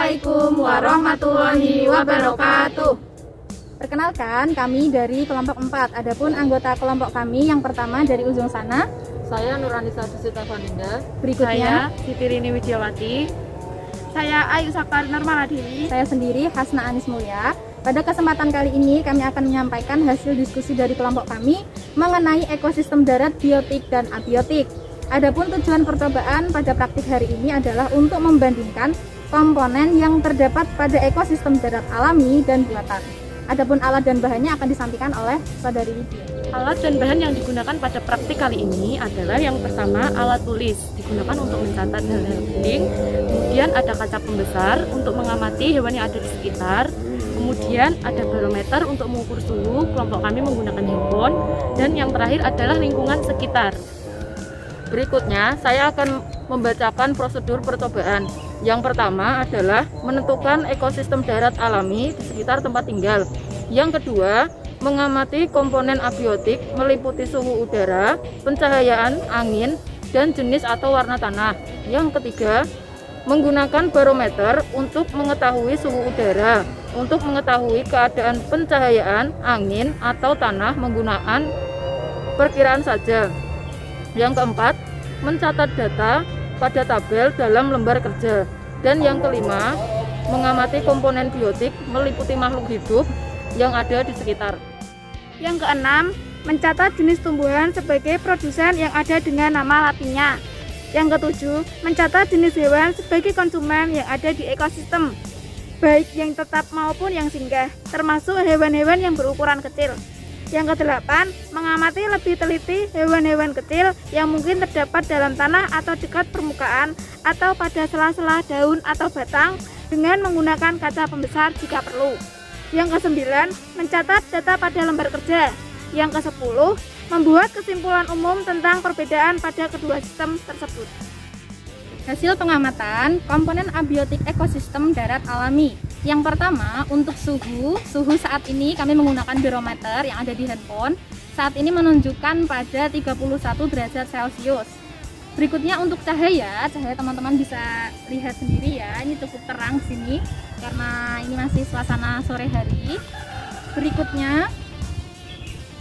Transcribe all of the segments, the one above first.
Assalamualaikum warahmatullahi wabarakatuh. Perkenalkan, kami dari kelompok 4. Adapun anggota kelompok kami yang pertama dari ujung sana, Saya Nuranisa Dusita Faninda. berikutnya Siti Rini Widiawati. Saya Ayu Sapar Nurmaladini. saya sendiri Hasna Anis Mulya. Pada kesempatan kali ini kami akan menyampaikan hasil diskusi dari kelompok kami mengenai ekosistem darat biotik dan abiotik. Adapun tujuan percobaan pada praktik hari ini adalah untuk membandingkan komponen yang terdapat pada ekosistem darat alami dan buatan. Adapun alat dan bahannya akan disampaikan oleh Saudari Widya. Alat dan bahan yang digunakan pada praktik kali ini adalah yang pertama alat tulis, digunakan untuk mencatat hal-hal penting. Kemudian ada kaca pembesar untuk mengamati hewan yang ada di sekitar. Kemudian ada barometer untuk mengukur suhu, kelompok kami menggunakan handphone. Dan yang terakhir adalah lingkungan sekitar. Berikutnya, saya akan membacakan prosedur percobaan. Yang pertama adalah menentukan ekosistem darat alami di sekitar tempat tinggal. Yang kedua, mengamati komponen abiotik meliputi suhu udara, pencahayaan, angin, dan jenis atau warna tanah. Yang ketiga, menggunakan barometer untuk mengetahui suhu udara, untuk mengetahui keadaan pencahayaan, angin, atau tanah menggunakan perkiraan saja. Yang keempat, mencatat data pada tabel dalam lembar kerja. Dan yang kelima, mengamati komponen biotik meliputi makhluk hidup yang ada di sekitar. Yang keenam, mencatat jenis tumbuhan sebagai produsen yang ada dengan nama latinnya. Yang ketujuh, mencatat jenis hewan sebagai konsumen yang ada di ekosistem, baik yang tetap maupun yang singgah, termasuk hewan-hewan yang berukuran kecil. Yang kedelapan, mengamati lebih teliti hewan-hewan kecil yang mungkin terdapat dalam tanah atau dekat permukaan atau pada sela-sela daun atau batang dengan menggunakan kaca pembesar jika perlu. Yang kesembilan, mencatat data pada lembar kerja. Yang kesepuluh, membuat kesimpulan umum tentang perbedaan pada kedua sistem tersebut. Hasil pengamatan komponen abiotik ekosistem darat alami. Yang pertama, untuk suhu saat ini kami menggunakan barometer yang ada di handphone. Saat ini menunjukkan pada 31 derajat Celcius. Berikutnya untuk cahaya teman-teman bisa lihat sendiri ya, ini cukup terang sini karena ini masih suasana sore hari. Berikutnya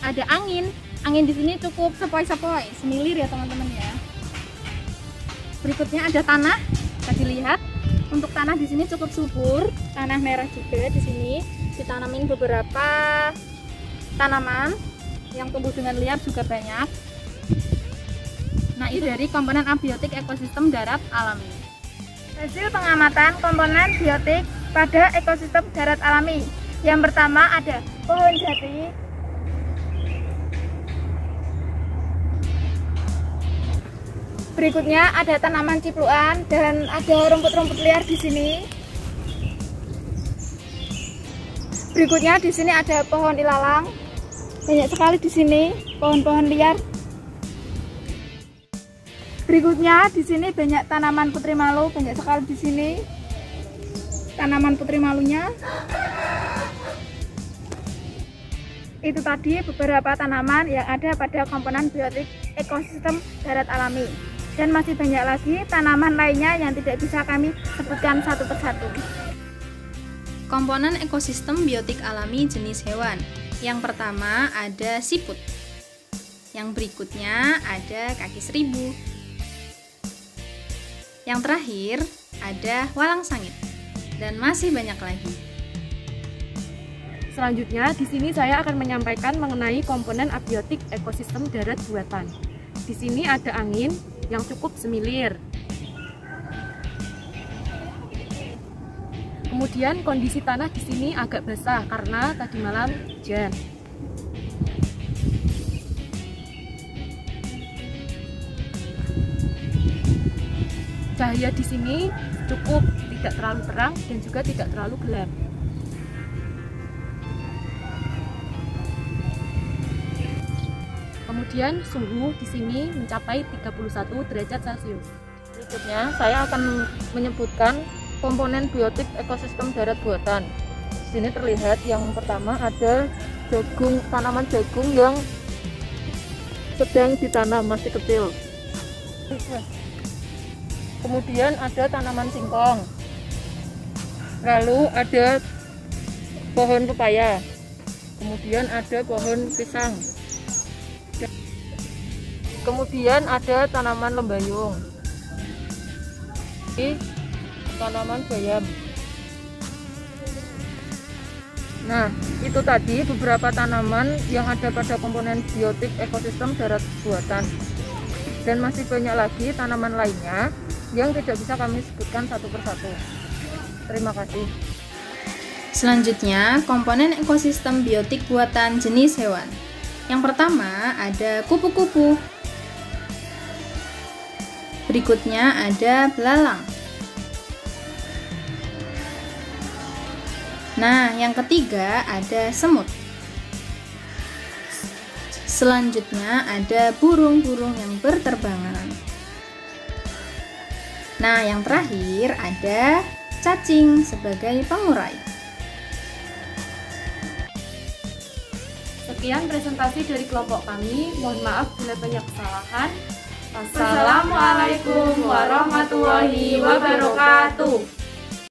ada angin di sini cukup sepoi-sepoi, semilir ya teman-teman ya. Berikutnya ada tanah, bisa dilihat. Untuk tanah di sini cukup subur, tanah merah juga di sini. Ditanamin beberapa tanaman yang tumbuh dengan liar juga banyak. Nah, itu dari komponen abiotik ekosistem darat alami. Hasil pengamatan komponen biotik pada ekosistem darat alami. Yang pertama ada pohon jati, berikutnya ada tanaman cipluan dan ada rumput-rumput liar di sini. Berikutnya di sini ada pohon ilalang, banyak sekali di sini pohon-pohon liar. Berikutnya di sini banyak tanaman putri malu, banyak sekali di sini tanaman putri malunya. Itu tadi beberapa tanaman yang ada pada komponen biotik ekosistem darat alami. Dan masih banyak lagi tanaman lainnya yang tidak bisa kami sebutkan satu persatu. Komponen ekosistem biotik alami jenis hewan. Yang pertama ada siput. Yang berikutnya ada kaki seribu. Yang terakhir ada walang sangit. Dan masih banyak lagi. Selanjutnya, di sini saya akan menyampaikan mengenai komponen abiotik ekosistem darat buatan. Di sini ada angin yang cukup semilir. Kemudian kondisi tanah di sini agak basah karena tadi malam hujan. Cahaya di sini cukup, tidak terlalu terang dan juga tidak terlalu gelap. Kemudian suhu di sini mencapai 31 derajat Celcius. Berikutnya, saya akan menyebutkan komponen biotik ekosistem darat buatan. Di sini terlihat yang pertama ada jagung, tanaman jagung yang sedang ditanam, masih kecil. Kemudian ada tanaman singkong. Lalu ada pohon pepaya, kemudian ada pohon pisang, kemudian ada tanaman lembayung, tanaman bayam. Nah, itu tadi beberapa tanaman yang ada pada komponen biotik ekosistem darat buatan. Dan masih banyak lagi tanaman lainnya yang tidak bisa kami sebutkan satu persatu. Terima kasih. Selanjutnya, komponen ekosistem biotik buatan jenis hewan. Yang pertama ada kupu-kupu. Berikutnya ada belalang. Nah, yang ketiga ada semut. Selanjutnya ada burung-burung yang berterbangan. Nah, yang terakhir ada cacing sebagai pengurai. Sekian presentasi dari kelompok kami. Mohon maaf bila banyak kesalahan. Wassalamualaikum warahmatullahi wabarakatuh.